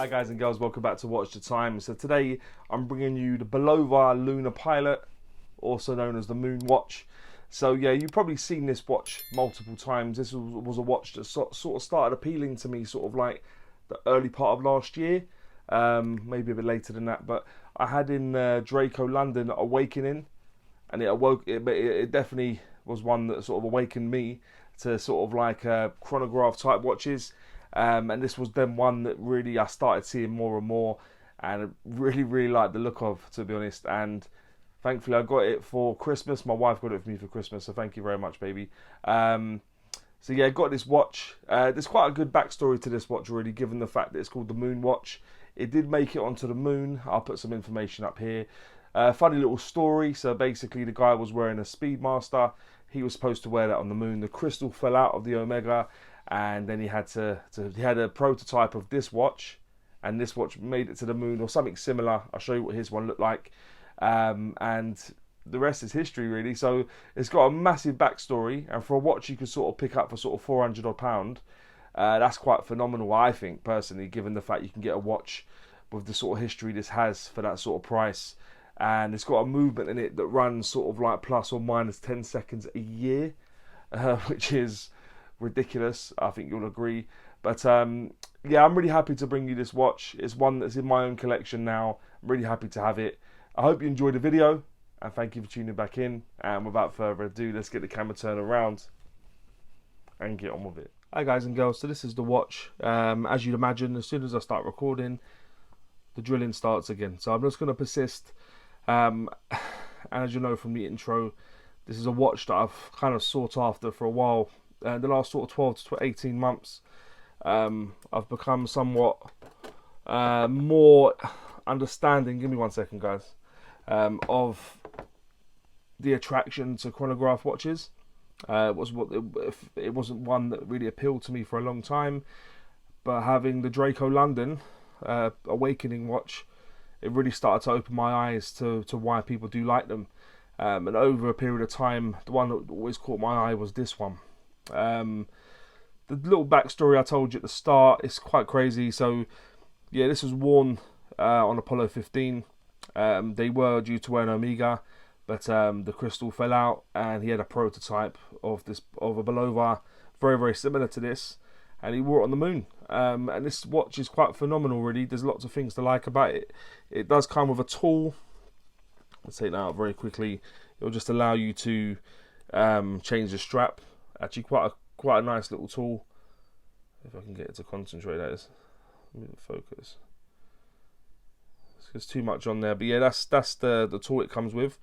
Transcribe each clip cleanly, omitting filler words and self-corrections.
Hi guys and girls, welcome back to Watch the Time. So today I'm bringing you the Bulova Lunar Pilot, also known as the Moon Watch. So yeah, you've probably seen this watch multiple times. This was a watch that sort of started appealing to me sort of like the early part of last year, maybe a bit later than that. But I had in Draco London Awakening, and it definitely was one that sort of awakened me to sort of like chronograph type watches. And this was then one that really I started seeing more and more, and I really liked the look of, to be honest. And thankfully I got it for Christmas. My wife got it for me for Christmas, so thank you very much, baby. So yeah, got this watch. There's quite a good backstory to this watch, really, given the fact that it's called the Moon Watch. It did make it onto the moon. I'll put some information up here. Funny little story. So basically the guy was wearing a Speedmaster. He was supposed to wear that on the moon. The crystal fell out of the Omega, and then he had a prototype of this watch, and this watch made it to the moon or something similar. I'll show you what his one looked like, and the rest is history, really. So it's got a massive backstory, and for a watch you could sort of pick up for sort of 400 odd pound, that's quite phenomenal, I think, personally, given the fact you can get a watch with the sort of history this has for that sort of price. And it's got a movement in it that runs sort of like plus or minus 10 seconds a year, which is ridiculous, I think you'll agree. But yeah, I'm really happy to bring you this watch. It's one that's in my own collection now. I'm really happy to have it. I hope you enjoyed the video, and thank you for tuning back in. And without further ado, let's get the camera turned around and get on with it. Hi guys and girls, so this is the watch. As you'd imagine, as soon as I start recording, the drilling starts again. So I'm just going to persist. And as you know from the intro, this is a watch that I've kind of sought after for a while. The last sort of 12 to 18 months, I've become somewhat more understanding, give me 1 second guys, of the attraction to chronograph watches. It wasn't one that really appealed to me for a long time, but having the Draco London Awakening watch, it really started to open my eyes to why people do like them. And over a period of time, the one that always caught my eye was this one. The little backstory I told you at the start is quite crazy. So yeah, this was worn on Apollo 15. They were due to wear an Omega, but the crystal fell out, and he had a prototype of a Bulova very similar to this, and he wore it on the moon. And this watch is quite phenomenal, really. There's lots of things to like about it. It does come with a tool. Let's take that out very quickly. It'll just allow you to change the strap. Actually, quite a nice little tool. If I can get it to concentrate, that is. Let me focus. There's too much on there, but yeah, that's the tool it comes with.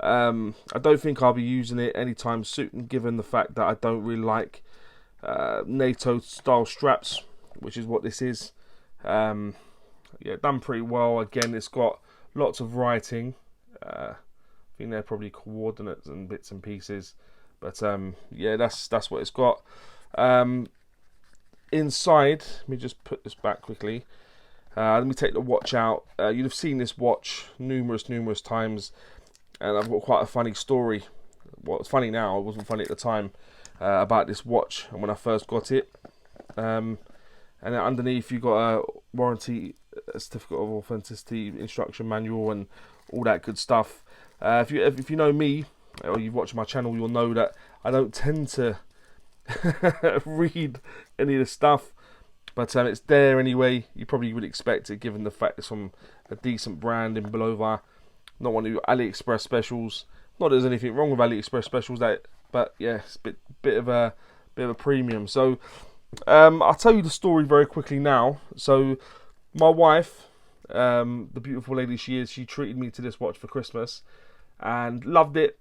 I don't think I'll be using it anytime soon, given the fact that I don't really like NATO style straps, which is what this is. Yeah, done pretty well. Again, it's got lots of writing. I think they're probably coordinates and bits and pieces, but yeah, that's what it's got. Inside, let me just put this back quickly. Let me take the watch out. You'd have seen this watch numerous times, and I've got quite a funny story. Well, it's funny now, it wasn't funny at the time, about this watch and when I first got it. And then underneath you got a warranty, a certificate of authenticity, instruction manual, and all that good stuff. If you know me, or you've watched my channel, you'll know that I don't tend to read any of the stuff, but it's there anyway. You probably would expect it, given the fact it's from a decent brand in Bulova, not one of your AliExpress specials. Not that there's anything wrong with AliExpress specials, but yeah, it's a bit of a premium. So I'll tell you the story very quickly now. So my wife, the beautiful lady she is, she treated me to this watch for Christmas and loved it.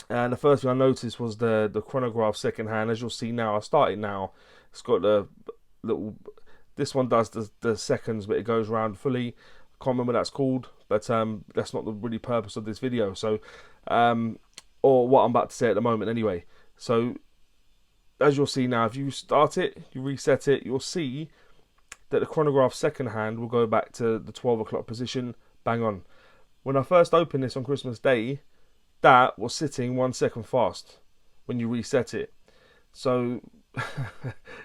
And the first thing I noticed was the chronograph second hand. As you'll see now, I started now. It's got the little. This one does the seconds, but it goes around fully. I can't remember what that's called, but that's not the really purpose of this video. So, or what I'm about to say at the moment, anyway. So, as you'll see now, if you start it, you reset it, you'll see that the chronograph second hand will go back to the 12 o'clock position, bang on. When I first opened this on Christmas Day, that was sitting 1 second fast when you reset it. So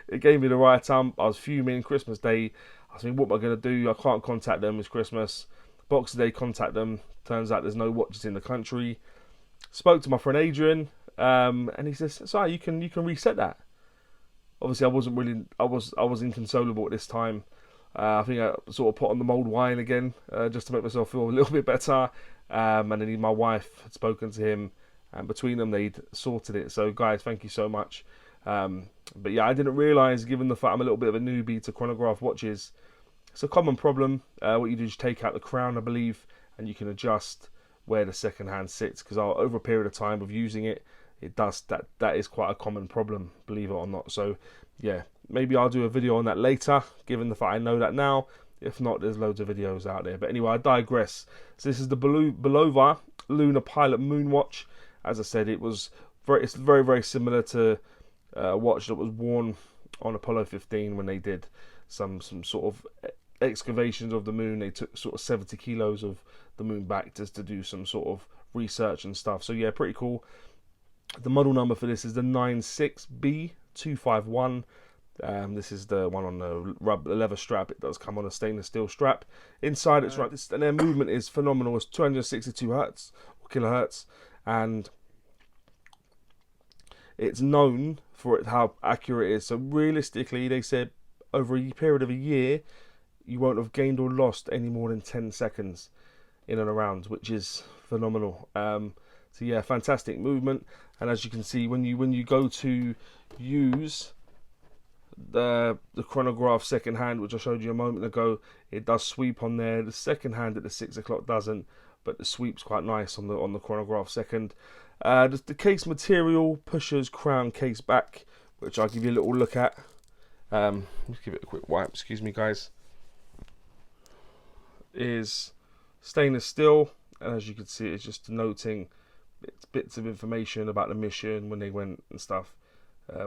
it gave me the right time. I was fuming Christmas Day. I was thinking, what am I going to do? I can't contact them. It's Christmas. Boxing Day, contact them. Turns out there's no watches in the country. Spoke to my friend Adrian, and he says, "Sorry, you can reset that." Obviously, I was inconsolable at this time. I think I sort of put on the mulled wine again, just to make myself feel a little bit better. And then my wife had spoken to him, and between them they'd sorted it. So guys, thank you so much. But yeah, I didn't realise, given the fact I'm a little bit of a newbie to chronograph watches, it's a common problem. What you do is take out the crown, I believe, and you can adjust where the second hand sits, because over a period of time of using it, it does that is quite a common problem, believe it or not. So yeah, maybe I'll do a video on that later, given the fact I know that now. If not, there's loads of videos out there. But anyway, I digress. So this is the Bulova Lunar Pilot Moonwatch. As I said, it's very, very similar to a watch that was worn on Apollo 15 when they did some sort of excavations of the moon. They took sort of 70 kilos of the moon back just to do some sort of research and stuff. So yeah, pretty cool. The model number for this is the 96B251. This is the one on the leather strap. It does come on a stainless steel strap. Inside it's right, and their movement is phenomenal. It's 262 hertz or kilohertz, and it's known for how accurate it is. So realistically, they said over a period of a year, you won't have gained or lost any more than 10 seconds in and around, which is phenomenal. So yeah, fantastic movement. And as you can see, when you go to use the chronograph second hand, which I showed you a moment ago, it does sweep on there. The second hand at the 6 o'clock doesn't, but the sweep's quite nice on the chronograph second. The case material, pushers, crown, case back, which I'll give you a little look at. Let's give it a quick wipe. Excuse me, guys. Is stainless steel, and as you can see, it's just denoting bits of information about the mission, when they went and stuff,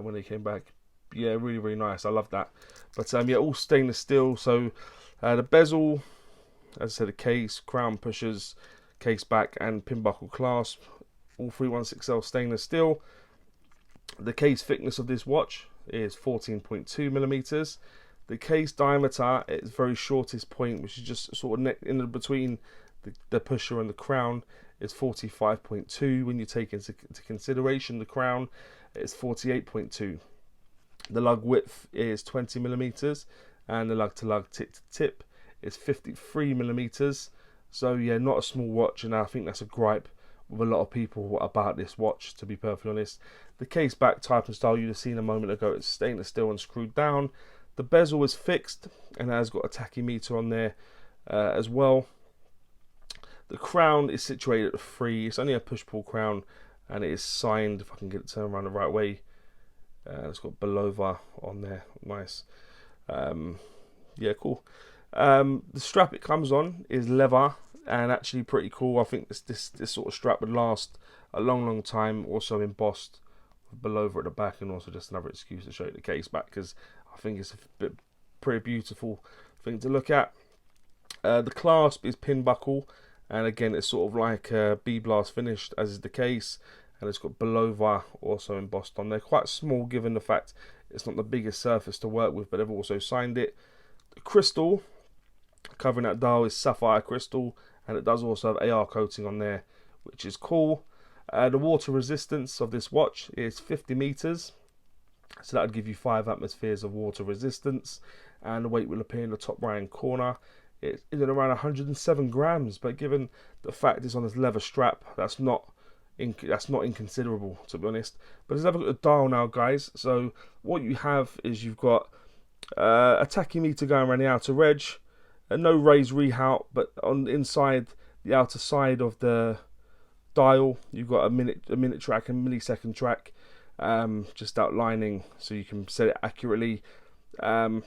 when they came back. Yeah, really, really nice. I love that. But yeah, all stainless steel. So the bezel, as I said, the case, crown, pushers, case back, and pin buckle clasp, all 316L stainless steel. The case thickness of this watch is 14.2 millimeters. The case diameter at its very shortest point, which is just sort of in between the pusher and the crown, is 45.2. When you take into consideration the crown, it's 48.2. The lug width is 20 millimeters, and the lug to lug, tip to tip, is 53 millimeters. So yeah, not a small watch, and I think that's a gripe with a lot of people about this watch, to be perfectly honest. The case back type and style you'd have seen a moment ago, it's stainless steel and screwed down. The bezel is fixed and has got a tachymeter on there as well. The crown is situated at the 3. It's only a push-pull crown, and it is signed, if I can get it turned around the right way. It's got Bulova on there. Nice. Yeah, cool. The strap it comes on is leather, and actually pretty cool. I think this sort of strap would last a long time. Also embossed with Bulova at the back, and also just another excuse to show you the case back, because I think it's a pretty beautiful thing to look at. The clasp is pin buckle, and again it's sort of like B-blast finished, as is the case, and it's got Bulova also embossed on there. Quite small given the fact it's not the biggest surface to work with, but they've also signed it. The crystal covering that dial is sapphire crystal, and it does also have AR coating on there, which is cool. The water resistance of this watch is 50 meters, so that would give you 5 atmospheres of water resistance, and the weight will appear in the top right hand corner. It's in around 107 grams, but given the fact it's on this leather strap, that's not inconsiderable, to be honest. But let's have a look at the dial now, guys. So what you have is you've got a tachymeter going around the outer edge, and no raised rehaut, but on inside the outer side of the dial, you've got a minute track and millisecond track, just outlining so you can set it accurately. Yeah,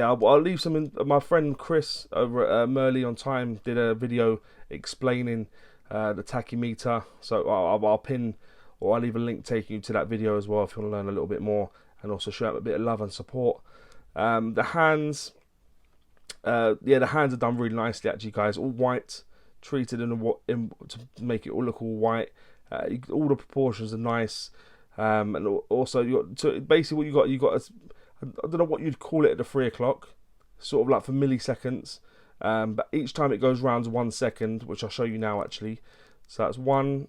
I'll leave some in. My friend Chris over at Merley on Time did a video explaining the tachymeter, so I'll pin, or I'll leave a link taking you to that video as well if you want to learn a little bit more, and also show them a bit of love and support. The hands, yeah, the hands are done really nicely actually, guys. All white, treated to make it all look all white. All the proportions are nice, and also so basically what you got I don't know what you'd call it at the 3 o'clock. sort of like for milliseconds. But each time it goes round to 1 second, which I'll show you now actually. So that's 1,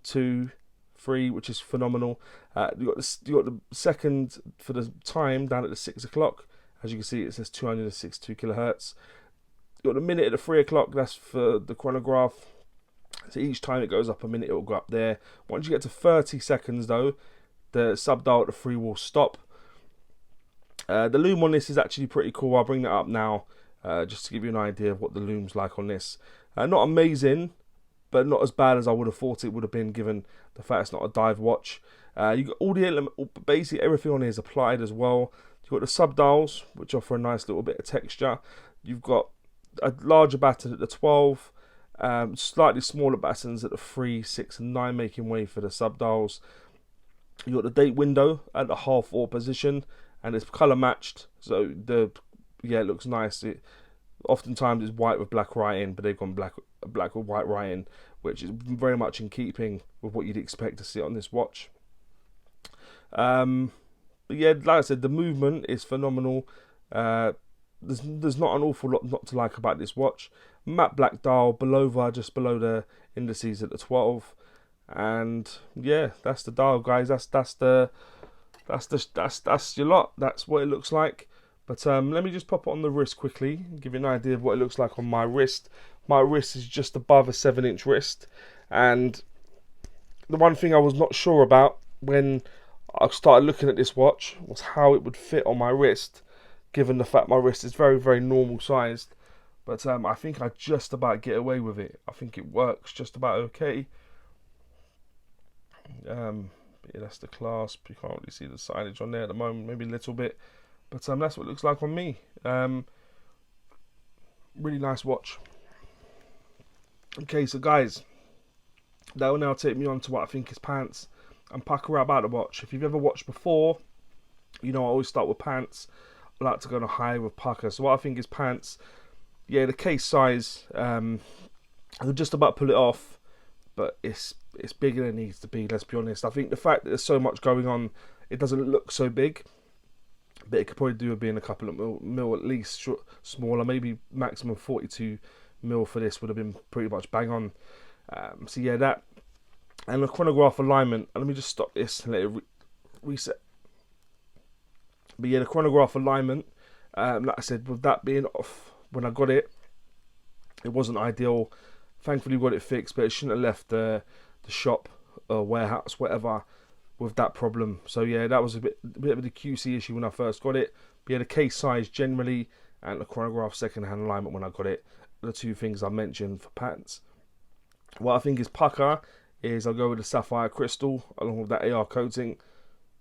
2, 3, which is phenomenal. You got the second for the time down at the 6 o'clock. As you can see, it says 262 kilohertz. You got the minute at the 3 o'clock. That's for the chronograph. So each time it goes up a minute, it will go up there. Once you get to 30 seconds though, the sub-dial at the 3 will stop. The lume on this is actually pretty cool. I'll bring that up now, just to give you an idea of what the lume's like on this. Not amazing, but not as bad as I would have thought it would have been, given the fact it's not a dive watch. You got all the elements, basically everything on here is applied as well. You've got the sub-dials, which offer a nice little bit of texture. You've got a larger batten at the 12, slightly smaller battens at the 3, 6, and 9, making way for the sub-dials. You've got the date window at the half-hour position, and it's colour matched, so it looks nice. It oftentimes is white with black writing, but they've gone black with white writing, which is very much in keeping with what you'd expect to see on this watch. But yeah, like I said, the movement is phenomenal. There's not an awful lot not to like about this watch. Matte black dial, Bulova just below the indices at the 12, and yeah, that's the dial, guys. That's your lot. That's what it looks like. But let me just pop it on the wrist quickly and give you an idea of what it looks like on my wrist. My wrist is just above a 7-inch wrist, and the one thing I was not sure about when I started looking at this watch was how it would fit on my wrist, given the fact my wrist is very, very normal sized. But I think I just about get away with it. I think it works just about okay. Yeah, that's the clasp. You can't really see the signage on there at the moment, maybe a little bit. But that's what it looks like on me. Really nice watch. Okay, so guys, that will now take me on to what I think is pants and Pukka about the watch. If you've ever watched before, you know I always start with pants. I like to go on a high with Pukka. So what I think is pants, yeah, the case size, I'll just about pull it off, but it's bigger than it needs to be, let's be honest. I think the fact that there's so much going on, it doesn't look so big, but it could probably do with being a couple of mil at least smaller, maybe maximum 42 mil for this would have been pretty much bang on. So yeah, that, and the chronograph alignment, and let me just stop this and let it reset. But yeah, the chronograph alignment, like I said, with that being off when I got it, it wasn't ideal. Thankfully we got it fixed, but it shouldn't have left the shop or warehouse, whatever, with that problem. So yeah, that was a bit of the QC issue when I first got it. But yeah, the case size generally and the chronograph second hand alignment when I got it, the two things I mentioned for patents. What I think is Pukka is I'll go with the Sapphire crystal along with that AR coating.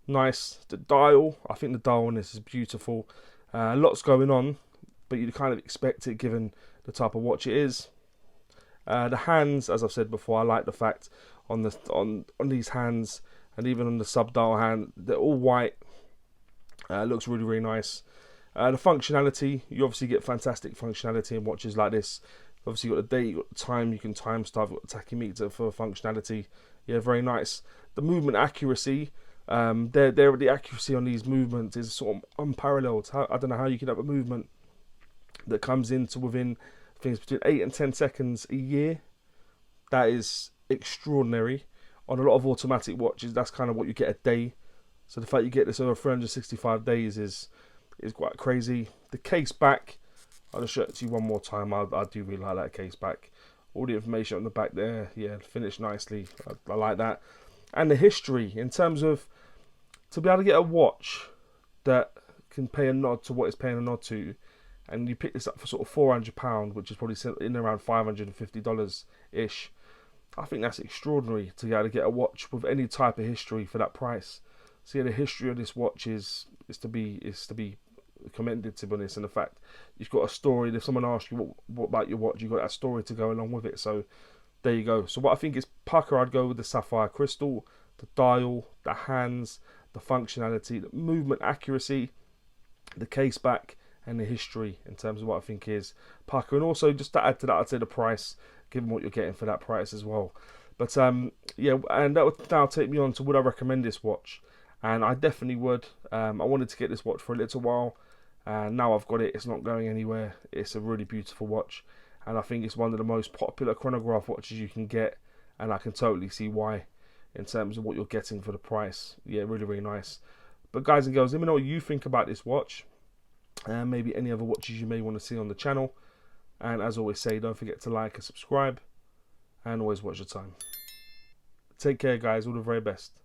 Nice. The dial, I think the dial on this is beautiful. Lots going on, but you'd kind of expect it given the type of watch it is. The hands, as I've said before, I like the fact on these hands and even on the sub-dial hand, they're all white. Looks really, really nice. The functionality, you obviously get fantastic functionality in watches like this. Obviously you've got the date, you've got the time, you can time stuff, you've got the tachymeter for functionality. Yeah, very nice. The movement accuracy, the accuracy on these movements is sort of unparalleled. I don't know how you can have a movement that comes into within things between 8 and 10 seconds a year. That is extraordinary. On a lot of automatic watches, that's kind of what you get a day. So the fact you get this over 365 days is quite crazy. The case back, I'll just show it to you one more time. I do really like that case back. All the information on the back there, yeah, finished nicely. I like that. And the history, in terms of, to be able to get a watch that can pay a nod to what it's paying a nod to, and you pick this up for sort of £400, which is probably in around $550-ish. I think that's extraordinary to be able to get a watch with any type of history for that price. So yeah, the history of this watch is to be commended, to be honest, and the fact you've got a story. If someone asks you what about your watch, you've got that story to go along with it. So there you go. So what I think is Pukka, I'd go with the Sapphire crystal, the dial, the hands, the functionality, the movement accuracy, the case back, and the history in terms of what I think is Pukka. And also just to add to that, I'd say the price, given what you're getting for that price as well. But yeah, and that would now take me on to would I recommend this watch? And I definitely would. I wanted to get this watch for a little while. And now I've got it, it's not going anywhere. It's a really beautiful watch, and I think it's one of the most popular chronograph watches you can get, and I can totally see why in terms of what you're getting for the price. Yeah, really, really nice. But guys and girls, let me know what you think about this watch, and maybe any other watches you may want to see on the channel. And as always say, don't forget to like and subscribe, and always watch your time. Take care guys, all the very best.